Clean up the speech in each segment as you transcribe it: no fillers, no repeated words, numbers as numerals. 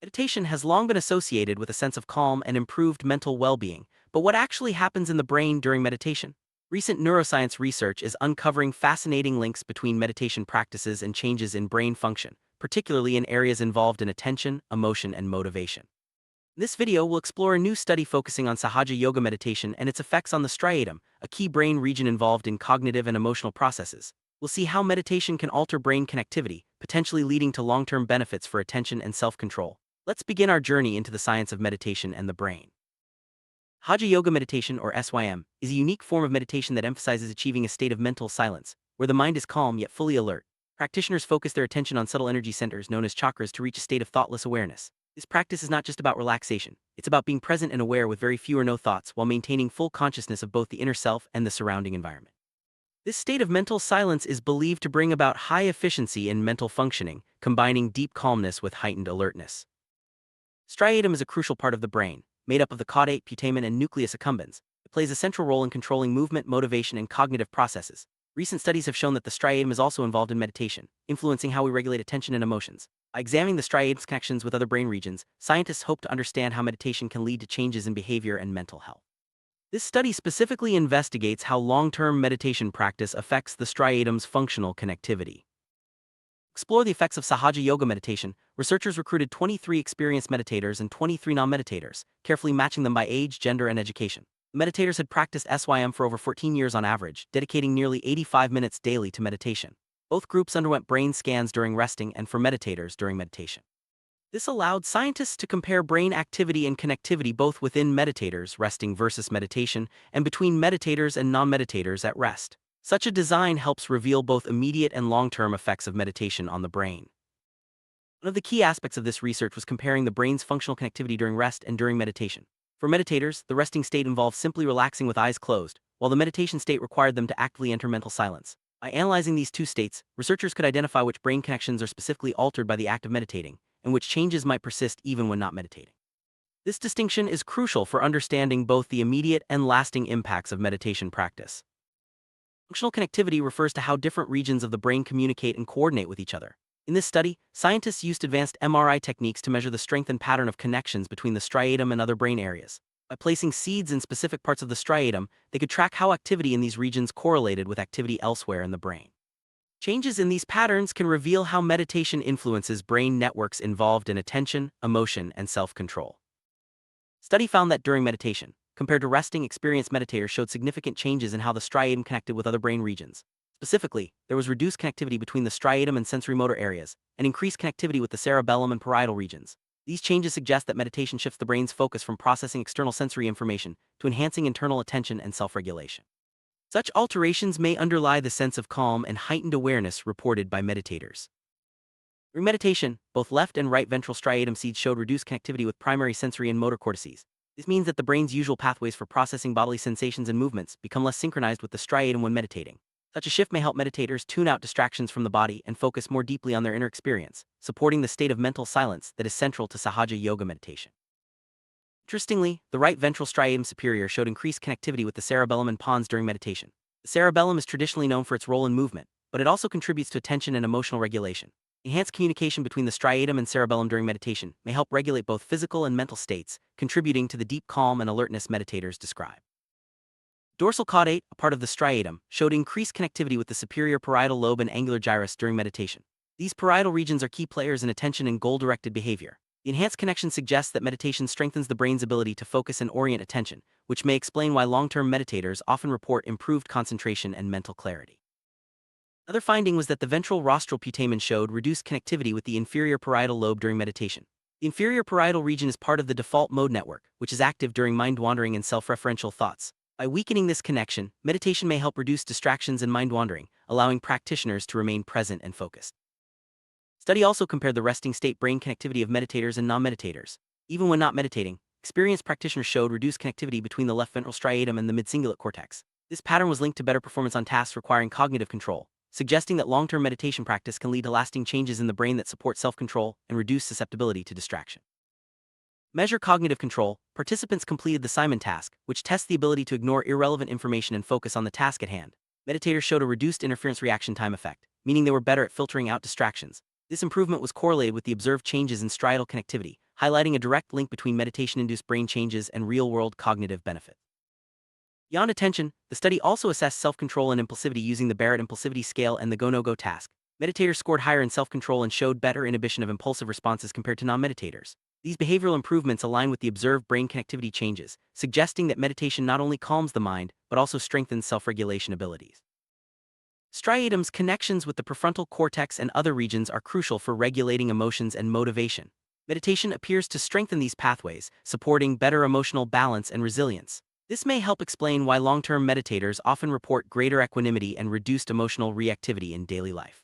Meditation has long been associated with a sense of calm and improved mental well-being, but what actually happens in the brain during meditation? Recent neuroscience research is uncovering fascinating links between meditation practices and changes in brain function, particularly in areas involved in attention, emotion, and motivation. This video will explore a new study focusing on Sahaja Yoga Meditation and its effects on the striatum, a key brain region involved in cognitive and emotional processes. We'll see how meditation can alter brain connectivity, potentially leading to long-term benefits for attention and self-control. Let's begin our journey into the science of meditation and the brain. Sahaja Yoga Meditation, or SYM, is a unique form of meditation that emphasizes achieving a state of mental silence, where the mind is calm yet fully alert. Practitioners focus their attention on subtle energy centers known as chakras to reach a state of thoughtless awareness. This practice is not just about relaxation, it's about being present and aware with very few or no thoughts while maintaining full consciousness of both the inner self and the surrounding environment. This state of mental silence is believed to bring about high efficiency in mental functioning, combining deep calmness with heightened alertness. Striatum is a crucial part of the brain, made up of the caudate, putamen, and nucleus accumbens. It plays a central role in controlling movement, motivation, and cognitive processes. Recent studies have shown that the striatum is also involved in meditation, influencing how we regulate attention and emotions. By examining the striatum's connections with other brain regions, scientists hope to understand how meditation can lead to changes in behavior and mental health. This study specifically investigates how long-term meditation practice affects the striatum's functional connectivity. Explore the effects of Sahaja Yoga Meditation. Researchers recruited 23 experienced meditators and 23 non-meditators, carefully matching them by age, gender, and education. The meditators had practiced SYM for over 14 years on average, dedicating nearly 85 minutes daily to meditation. Both groups underwent brain scans during resting and for meditators during meditation. This allowed scientists to compare brain activity and connectivity both within meditators resting versus meditation and between meditators and non-meditators at rest. Such a design helps reveal both immediate and long-term effects of meditation on the brain. One of the key aspects of this research was comparing the brain's functional connectivity during rest and during meditation. For meditators, the resting state involved simply relaxing with eyes closed, while the meditation state required them to actively enter mental silence. By analyzing these two states, researchers could identify which brain connections are specifically altered by the act of meditating, and which changes might persist even when not meditating. This distinction is crucial for understanding both the immediate and lasting impacts of meditation practice. Functional connectivity refers to how different regions of the brain communicate and coordinate with each other. In this study, scientists used advanced fMRI techniques to measure the strength and pattern of connections between the striatum and other brain areas. By placing seeds in specific parts of the striatum, they could track how activity in these regions correlated with activity elsewhere in the brain. Changes in these patterns can reveal how meditation influences brain networks involved in attention, emotion, and self-control. Study found that during meditation, compared to resting, experienced meditators showed significant changes in how the striatum connected with other brain regions. Specifically, there was reduced connectivity between the striatum and sensory-motor areas, and increased connectivity with the cerebellum and parietal regions. These changes suggest that meditation shifts the brain's focus from processing external sensory information to enhancing internal attention and self-regulation. Such alterations may underlie the sense of calm and heightened awareness reported by meditators. During meditation, both left and right ventral striatum seeds showed reduced connectivity with primary sensory and motor cortices. This means that the brain's usual pathways for processing bodily sensations and movements become less synchronized with the striatum when meditating. Such a shift may help meditators tune out distractions from the body and focus more deeply on their inner experience, supporting the state of mental silence that is central to Sahaja Yoga Meditation. Interestingly, the right ventral striatum superior showed increased connectivity with the cerebellum and pons during meditation. The cerebellum is traditionally known for its role in movement, but it also contributes to attention and emotional regulation. Enhanced communication between the striatum and cerebellum during meditation may help regulate both physical and mental states, contributing to the deep calm and alertness meditators describe. Dorsal caudate, a part of the striatum, showed increased connectivity with the superior parietal lobe and angular gyrus during meditation. These parietal regions are key players in attention and goal-directed behavior. The enhanced connection suggests that meditation strengthens the brain's ability to focus and orient attention, which may explain why long-term meditators often report improved concentration and mental clarity. Another finding was that the ventral rostral putamen showed reduced connectivity with the inferior parietal lobe during meditation. The inferior parietal region is part of the default mode network, which is active during mind-wandering and self-referential thoughts. By weakening this connection, meditation may help reduce distractions and mind-wandering, allowing practitioners to remain present and focused. Study also compared the resting state brain connectivity of meditators and non-meditators. Even when not meditating, experienced practitioners showed reduced connectivity between the left ventral striatum and the mid-cingulate cortex. This pattern was linked to better performance on tasks requiring cognitive control, suggesting that long-term meditation practice can lead to lasting changes in the brain that support self-control and reduce susceptibility to distraction. Measure cognitive control. Participants completed the Simon task, which tests the ability to ignore irrelevant information and focus on the task at hand. Meditators showed a reduced interference reaction time effect, meaning they were better at filtering out distractions. This improvement was correlated with the observed changes in striatal connectivity, highlighting a direct link between meditation-induced brain changes and real-world cognitive benefits. Beyond attention, the study also assessed self-control and impulsivity using the Barrett Impulsivity Scale and the Go-No-Go task. Meditators scored higher in self-control and showed better inhibition of impulsive responses compared to non-meditators. These behavioral improvements align with the observed brain connectivity changes, suggesting that meditation not only calms the mind, but also strengthens self-regulation abilities. Striatum's connections with the prefrontal cortex and other regions are crucial for regulating emotions and motivation. Meditation appears to strengthen these pathways, supporting better emotional balance and resilience. This may help explain why long-term meditators often report greater equanimity and reduced emotional reactivity in daily life.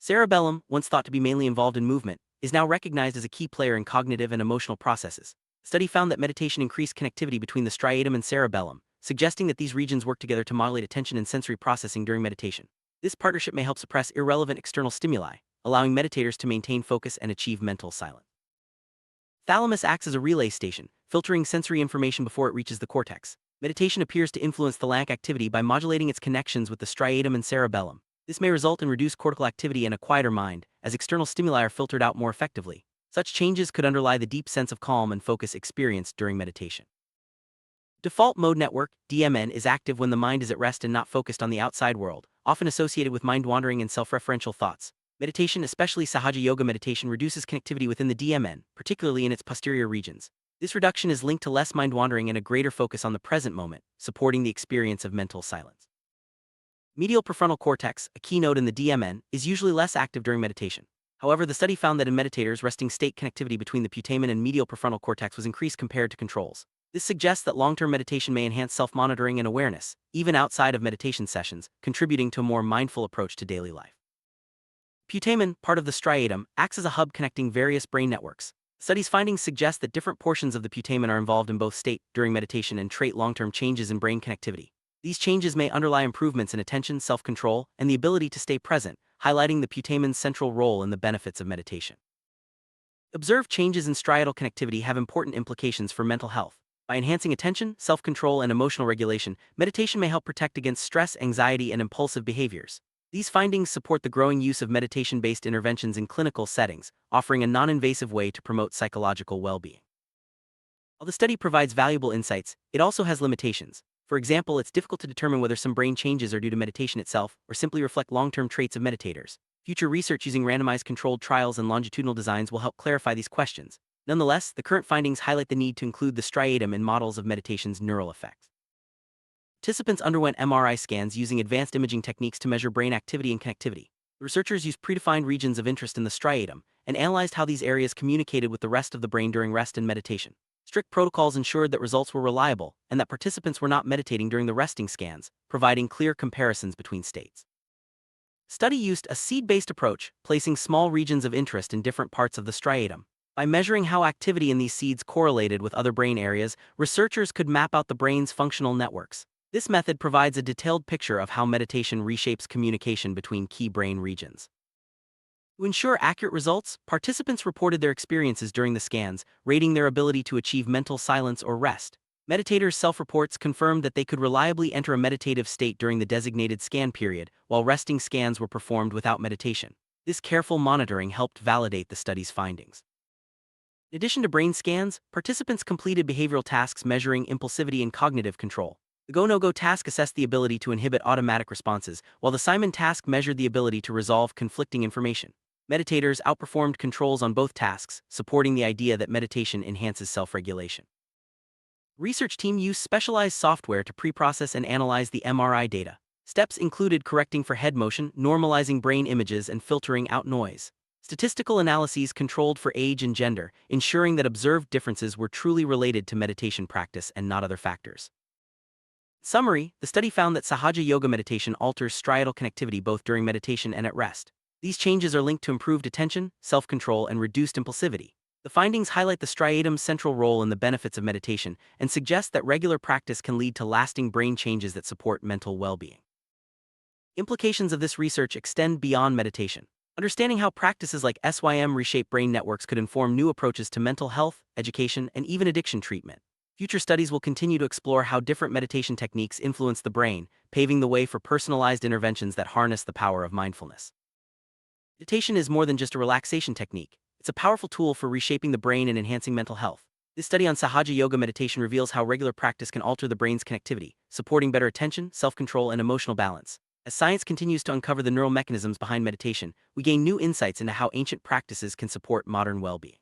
Cerebellum, once thought to be mainly involved in movement, is now recognized as a key player in cognitive and emotional processes. The study found that meditation increased connectivity between the striatum and cerebellum, suggesting that these regions work together to modulate attention and sensory processing during meditation. This partnership may help suppress irrelevant external stimuli, allowing meditators to maintain focus and achieve mental silence. Thalamus acts as a relay station, filtering sensory information before it reaches the cortex. Meditation appears to influence thalamic activity by modulating its connections with the striatum and cerebellum. This may result in reduced cortical activity and a quieter mind, as external stimuli are filtered out more effectively. Such changes could underlie the deep sense of calm and focus experienced during meditation. Default mode network, DMN, is active when the mind is at rest and not focused on the outside world, often associated with mind wandering and self-referential thoughts. Meditation, especially Sahaja Yoga Meditation, reduces connectivity within the DMN, particularly in its posterior regions. This reduction is linked to less mind wandering and a greater focus on the present moment, supporting the experience of mental silence. Medial prefrontal cortex, a key node in the DMN, is usually less active during meditation. However, the study found that in meditators, resting state connectivity between the putamen and medial prefrontal cortex was increased compared to controls. This suggests that long-term meditation may enhance self-monitoring and awareness, even outside of meditation sessions, contributing to a more mindful approach to daily life. Putamen, part of the striatum, acts as a hub connecting various brain networks. The study's findings suggest that different portions of the putamen are involved in both state, during meditation, and trait long-term changes in brain connectivity. These changes may underlie improvements in attention, self-control, and the ability to stay present, highlighting the putamen's central role in the benefits of meditation. Observed changes in striatal connectivity have important implications for mental health. By enhancing attention, self-control, and emotional regulation, meditation may help protect against stress, anxiety, and impulsive behaviors. These findings support the growing use of meditation-based interventions in clinical settings, offering a non-invasive way to promote psychological well-being. While the study provides valuable insights, it also has limitations. For example, it's difficult to determine whether some brain changes are due to meditation itself or simply reflect long-term traits of meditators. Future research using randomized controlled trials and longitudinal designs will help clarify these questions. Nonetheless, the current findings highlight the need to include the striatum in models of meditation's neural effects. Participants underwent MRI scans using advanced imaging techniques to measure brain activity and connectivity. The researchers used predefined regions of interest in the striatum and analyzed how these areas communicated with the rest of the brain during rest and meditation. Strict protocols ensured that results were reliable and that participants were not meditating during the resting scans, providing clear comparisons between states. Study used a seed-based approach, placing small regions of interest in different parts of the striatum. By measuring how activity in these seeds correlated with other brain areas, researchers could map out the brain's functional networks. This method provides a detailed picture of how meditation reshapes communication between key brain regions. To ensure accurate results, participants reported their experiences during the scans, rating their ability to achieve mental silence or rest. Meditators' self-reports confirmed that they could reliably enter a meditative state during the designated scan period, while resting scans were performed without meditation. This careful monitoring helped validate the study's findings. In addition to brain scans, participants completed behavioral tasks measuring impulsivity and cognitive control. The Go-No-Go task assessed the ability to inhibit automatic responses, while the Simon task measured the ability to resolve conflicting information. Meditators outperformed controls on both tasks, supporting the idea that meditation enhances self-regulation. The research team used specialized software to pre-process and analyze the MRI data. Steps included correcting for head motion, normalizing brain images, and filtering out noise. Statistical analyses controlled for age and gender, ensuring that observed differences were truly related to meditation practice and not other factors. In summary, the study found that Sahaja Yoga Meditation alters striatal connectivity both during meditation and at rest. These changes are linked to improved attention, self-control, and reduced impulsivity. The findings highlight the striatum's central role in the benefits of meditation and suggest that regular practice can lead to lasting brain changes that support mental well-being. Implications of this research extend beyond meditation. Understanding how practices like SYM reshape brain networks could inform new approaches to mental health, education, and even addiction treatment. Future studies will continue to explore how different meditation techniques influence the brain, paving the way for personalized interventions that harness the power of mindfulness. Meditation is more than just a relaxation technique. It's It's a powerful tool for reshaping the brain and enhancing mental health. This study on Sahaja Yoga Meditation reveals how regular practice can alter the brain's connectivity, supporting better attention, self-control, and emotional balance. As science continues to uncover the neural mechanisms behind meditation, we gain new insights into how ancient practices can support modern well-being.